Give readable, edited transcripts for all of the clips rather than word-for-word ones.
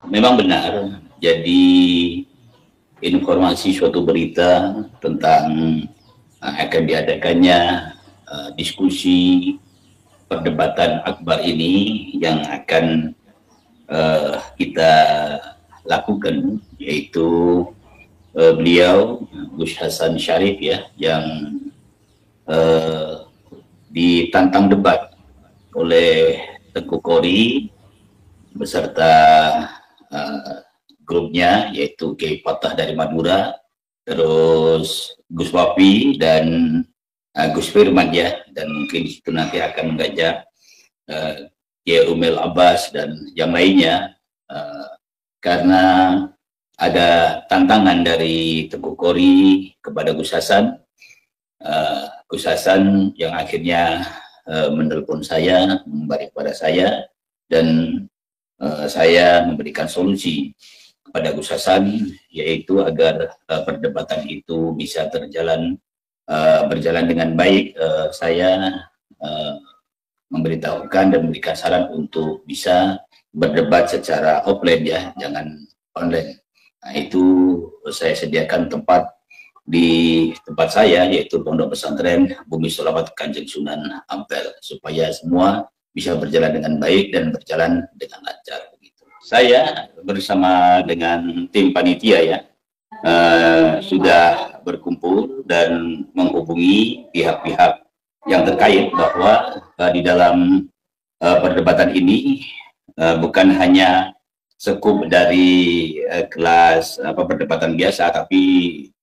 Memang benar. Jadi informasi suatu berita tentang akan diadakannya diskusi perdebatan akbar ini yang akan kita lakukan, yaitu beliau Gus Hasan Syarif ya, yang ditantang debat oleh Tengku Kori beserta grupnya, yaitu Kiai Patah dari Madura, terus Gus Wapi dan Gus Firman ya, dan mungkin di situ nanti akan mengajak Kiai Umel Abbas dan yang lainnya, karena ada tantangan dari Tengku Kori kepada Gus Hasan. Gus Hasan yang akhirnya menelpon saya, memberi kepada saya, dan saya memberikan solusi kepada Gus Hasan, yaitu agar perdebatan itu bisa berjalan dengan baik. Saya memberitahukan dan memberikan saran untuk bisa berdebat secara offline ya, jangan online. Nah, itu saya sediakan tempat di tempat saya, yaitu Pondok Pesantren Bumi Sholawat Kanjeng Sunan Ampel, supaya semua bisa berjalan dengan baik dan berjalan dengan lancar. Saya bersama dengan tim panitia ya, sudah berkumpul dan menghubungi pihak-pihak yang terkait bahwa di dalam perdebatan ini bukan hanya sekup dari kelas perdebatan biasa, tapi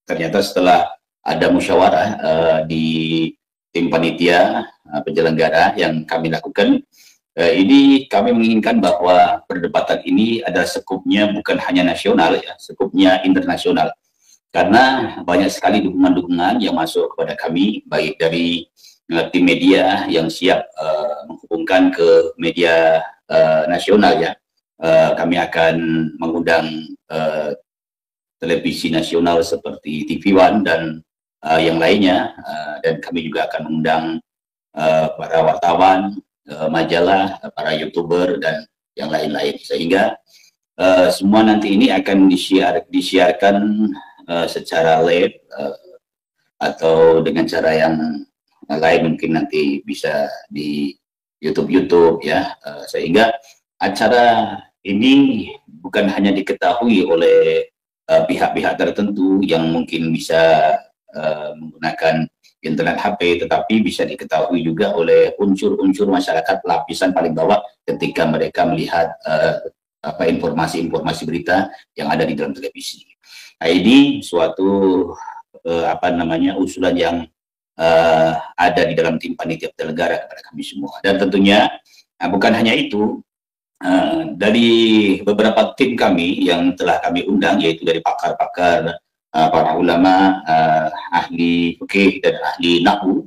ternyata setelah ada musyawarah di tim panitia penyelenggara yang kami lakukan, ini kami menginginkan bahwa perdebatan ini adalah sekupnya bukan hanya nasional ya, sekupnya internasional. Karena banyak sekali dukungan-dukungan yang masuk kepada kami, baik dari tim media yang siap menghubungkan ke media nasional ya. Kami akan mengundang televisi nasional seperti TV One dan yang lainnya, dan kami juga akan mengundang para wartawan, majalah, para YouTuber dan yang lain-lain, sehingga semua nanti ini akan disiarkan secara live atau dengan cara yang lain, mungkin nanti bisa di YouTube ya, sehingga acara ini bukan hanya diketahui oleh pihak-pihak tertentu yang mungkin bisa menggunakan internet HP, tetapi bisa diketahui juga oleh unsur-unsur masyarakat lapisan paling bawah ketika mereka melihat informasi-informasi berita yang ada di dalam televisi. Nah, ini suatu usulan yang ada di dalam tim panitia penyelenggara kepada kami semua. Dan tentunya bukan hanya itu, dari beberapa tim kami yang telah kami undang, yaitu dari pakar-pakar, para ulama, ahli fikih dan ahli nahwu,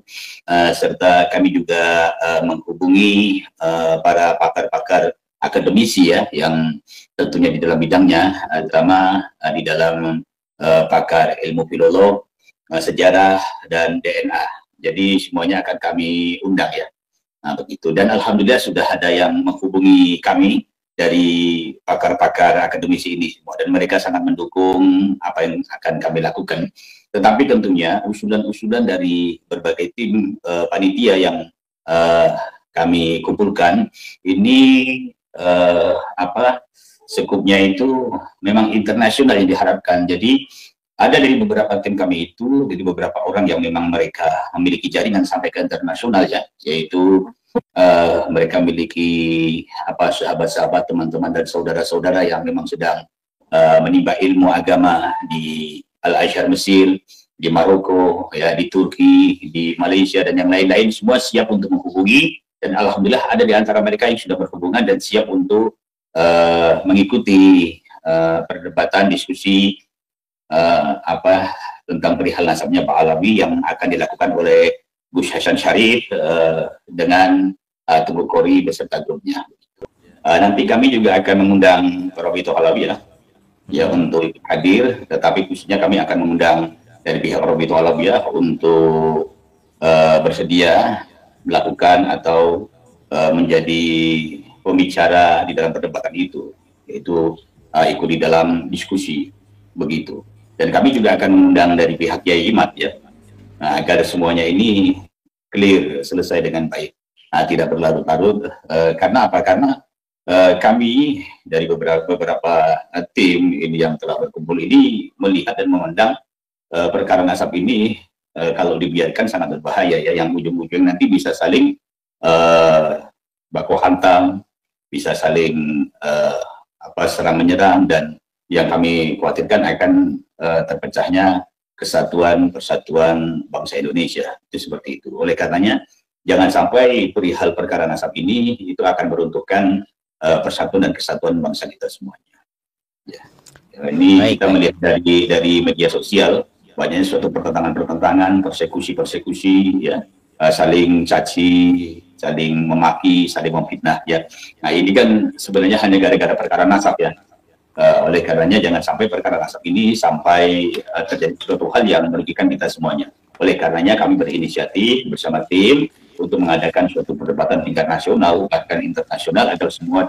serta kami juga menghubungi para pakar-pakar akademisi ya, yang tentunya di dalam bidangnya, terutama di dalam pakar ilmu filolog, sejarah dan DNA. Jadi semuanya akan kami undang ya. Nah, begitu. Dan alhamdulillah sudah ada yang menghubungi kami dari pakar-pakar akademisi ini semua, dan mereka sangat mendukung apa yang akan kami lakukan. Tetapi tentunya usulan-usulan dari berbagai tim panitia yang kami kumpulkan ini sekupnya itu memang internasional yang diharapkan. Jadi ada dari beberapa tim kami itu, dari beberapa orang yang memang mereka memiliki jaringan sampai ke internasional ya, yaitu mereka memiliki sahabat-sahabat, teman-teman dan saudara-saudara yang memang sedang menimba ilmu agama di Al-Azhar Mesir, di Maroko, ya, di Turki, di Malaysia dan yang lain-lain, semua siap untuk menghubungi, dan alhamdulillah ada di antara mereka yang sudah berhubungan dan siap untuk mengikuti perdebatan diskusi tentang perihal nasabnya Pak Alawi yang akan dilakukan oleh Gus Hasan Syarif dengan Tengku Kori beserta grupnya. Nanti kami juga akan mengundang Robito Alawi ya untuk hadir, tetapi khususnya kami akan mengundang dari pihak Robito Alawi ya untuk bersedia melakukan atau menjadi pembicara di dalam perdebatan itu, yaitu ikut di dalam diskusi begitu. Dan kami juga akan mengundang dari pihak Kiai Imad ya, agar semuanya ini clear, selesai dengan baik, tidak berlarut-larut. Karena apa? Karena kami dari beberapa tim ini yang telah berkumpul ini melihat dan memandang perkara nasab ini kalau dibiarkan sangat berbahaya ya, yang ujung-ujung nanti bisa saling baku hantam, bisa saling serang menyerang, dan yang kami khawatirkan akan terpecahnya kesatuan persatuan bangsa Indonesia, itu seperti itu. Oleh karenanya jangan sampai perihal perkara nasab ini itu akan meruntuhkan persatuan dan kesatuan bangsa kita semuanya. Ya. Ini baik, kita melihat dari media sosial banyaknya suatu pertentangan, persekusi, ya, saling caci, saling memaki, saling memfitnah, ya. Nah ini kan sebenarnya hanya gara-gara perkara nasab ya. Oleh karenanya jangan sampai perkara nasab ini sampai terjadi suatu hal yang merugikan kita semuanya. Oleh karenanya kami berinisiatif bersama tim untuk mengadakan suatu perdebatan tingkat nasional bahkan internasional agar semua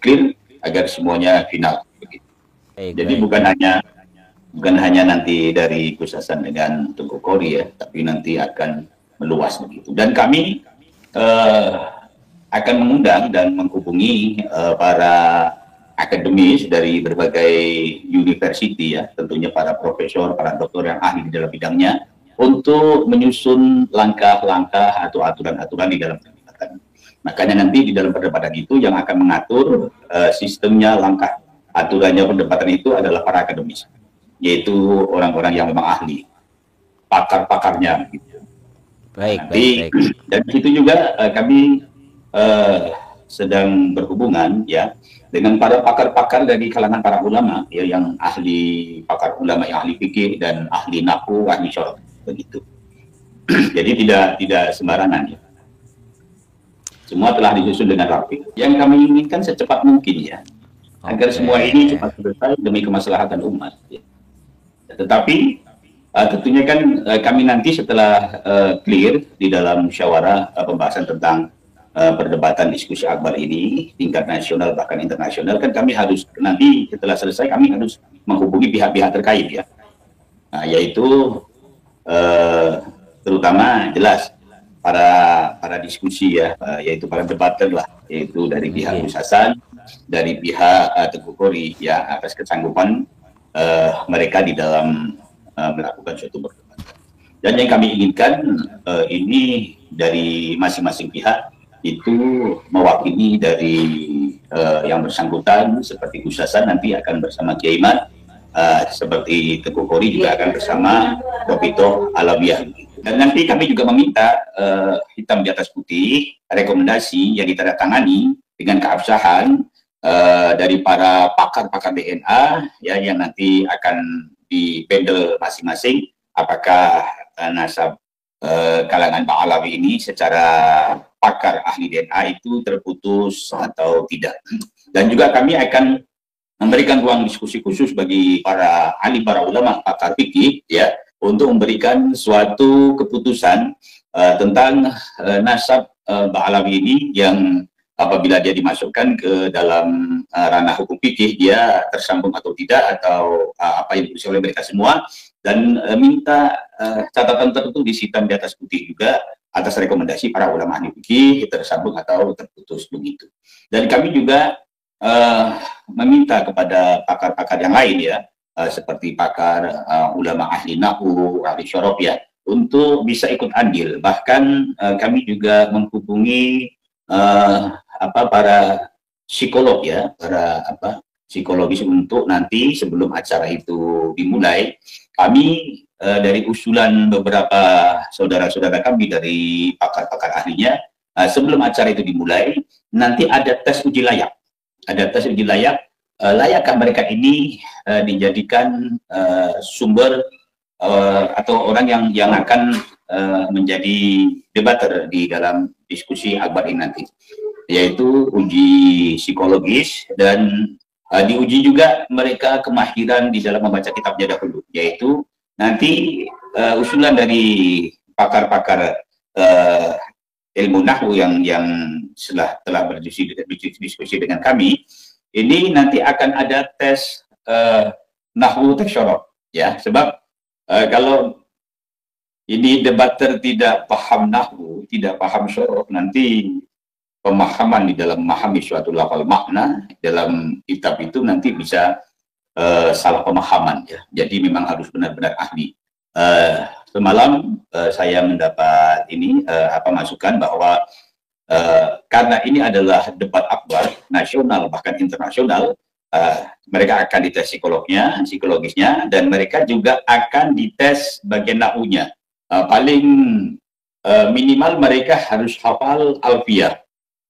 clear, agar semuanya final. Begitu. Jadi bukan hanya nanti dari Gus Hasan dengan Tengku Khori ya, tapi nanti akan meluas begitu. Dan kami akan mengundang dan menghubungi para akademis dari berbagai university ya, tentunya para profesor, para doktor yang ahli di dalam bidangnya, untuk menyusun langkah-langkah atau aturan-aturan di dalam perdebatan. Makanya nanti di dalam perdebatan itu yang akan mengatur sistemnya, langkah aturannya perdebatan itu adalah para akademis, yaitu orang-orang yang memang ahli, pakar-pakarnya. Gitu. Baik. Dan itu juga kami sedang berhubungan ya dengan para pakar-pakar dari kalangan para ulama ya, yang ahli, pakar ulama yang ahli fikih dan ahli nahwu, ahli syarah begitu. Jadi tidak sembarangan ya. Semua telah disusun dengan rapi. Yang kami inginkan secepat mungkin ya, agar semua ini cepat selesai demi kemaslahatan umat. Ya. Tetapi tentunya kan kami nanti setelah clear di dalam musyawarah pembahasan tentang perdebatan diskusi akbar ini tingkat nasional bahkan internasional, kan kami harus nanti setelah selesai kami harus menghubungi pihak-pihak terkait ya, yaitu terutama jelas para diskusi ya, yaitu para debater lah, yaitu dari pihak Gus Hasan, dari pihak Tengku Khori ya, atas kesanggupan mereka di dalam melakukan suatu perdebatan. Dan yang kami inginkan ini dari masing-masing pihak itu mewakili dari yang bersangkutan, seperti Gus Hasan nanti akan bersama Kiai Imad, seperti Tengku Khori juga akan bersama Dr. Alawiyah. Dan nanti kami juga meminta hitam di atas putih rekomendasi yang ditandatangani dengan keabsahan dari para pakar-pakar DNA ya, yang nanti akan di panel masing-masing, apakah nasab kalangan Pak Alawi ini secara pakar ahli DNA itu terputus atau tidak. Dan juga kami akan memberikan ruang diskusi khusus bagi para ahli, para ulama, pakar fikih ya, untuk memberikan suatu keputusan tentang nasab Pak Alawi ini, yang apabila dia dimasukkan ke dalam ranah hukum fikih dia tersambung atau tidak, atau apa yang diputuskan oleh mereka semua. Dan minta catatan tertentu di hitam di atas putih juga atas rekomendasi para ulama ahli fikih tersambung atau terputus begitu. Dan kami juga meminta kepada pakar-pakar yang lain ya, seperti pakar ulama ahli nahwu, ahli syarah ya, untuk bisa ikut andil. Bahkan kami juga menghubungi para psikolog ya, para psikologis, untuk nanti sebelum acara itu dimulai, kami dari usulan beberapa saudara-saudara kami dari pakar-pakar ahlinya, sebelum acara itu dimulai, nanti ada tes uji layak. Ada tes uji layak, layakkah mereka ini dijadikan sumber atau orang yang akan menjadi debater di dalam diskusi akbar ini nanti, yaitu uji psikologis. Dan diuji juga mereka kemahiran di dalam membaca kitabnya dahulu, yaitu nanti usulan dari pakar-pakar ilmu nahwu yang telah berdiskusi dengan kami, ini nanti akan ada tes nahwu tes syaraf, ya, sebab kalau ini debater tidak paham nahwu, tidak paham syaraf, nanti pemahaman di dalam memahami suatu lafal makna dalam kitab itu nanti bisa salah pemahaman, ya. Jadi memang harus benar-benar ahli. Semalam saya mendapat ini masukan bahwa karena ini adalah debat akbar nasional bahkan internasional, mereka akan dites psikologisnya, dan mereka juga akan dites bagian nahwunya. Paling minimal mereka harus hafal alfiyah,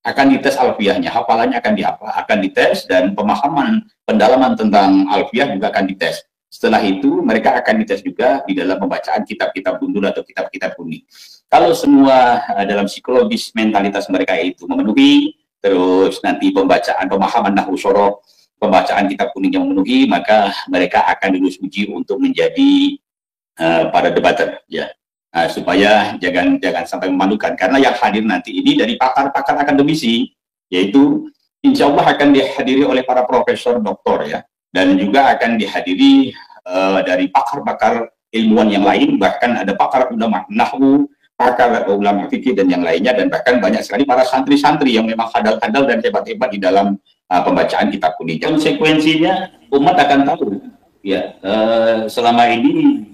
akan dites alfiyahnya, hafalannya akan dites, dan pemahaman pendalaman tentang alfiyah juga akan dites. Setelah itu mereka akan dites juga di dalam pembacaan kitab-kitab gundul atau kitab-kitab kuning. Kalau semua dalam psikologis mentalitas mereka itu memenuhi, terus nanti pemahaman nahwu syaraf, pembacaan kitab kuning yang memenuhi, maka mereka akan lulus uji untuk menjadi para debater, ya. Supaya jangan sampai memalukan, karena yang hadir nanti ini dari pakar-pakar akademisi, yaitu insya Allah akan dihadiri oleh para profesor doktor, ya, dan juga akan dihadiri dari pakar-pakar ilmuwan yang lain, bahkan ada pakar ulama nahwu, pakar ulama fikih dan yang lainnya, dan bahkan banyak sekali para santri-santri yang memang handal-handal dan hebat-hebat di dalam pembacaan kitab kuning. Konsekuensinya umat akan tahu, ya, selama ini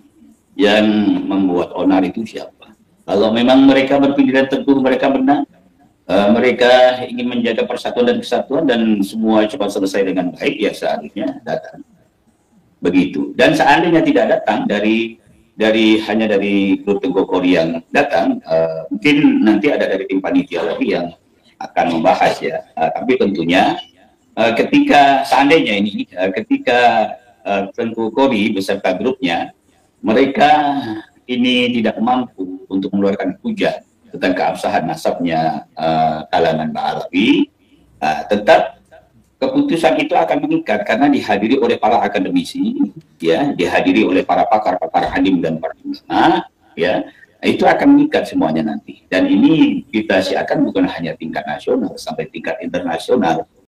yang membuat onar itu siapa. Kalau memang mereka berpikiran teguh, mereka benar, mereka ingin menjaga persatuan dan kesatuan dan semua cepat selesai dengan baik, ya seharusnya datang. Begitu. Dan seandainya tidak datang hanya dari grup Tenggokori yang datang, mungkin nanti ada dari tim panitia lagi yang akan membahas, ya. Tapi tentunya ketika seandainya ini ketika Tenggokori beserta grupnya mereka ini tidak mampu untuk mengeluarkan hujah tentang keabsahan nasabnya kalangan Ba'alawi, tetap keputusan itu akan mengikat karena dihadiri oleh para akademisi, ya, dihadiri oleh para pakar-pakar alim dan para ulama, ya, itu akan mengikat semuanya nanti. Dan ini kita siapkan bukan hanya tingkat nasional sampai tingkat internasional.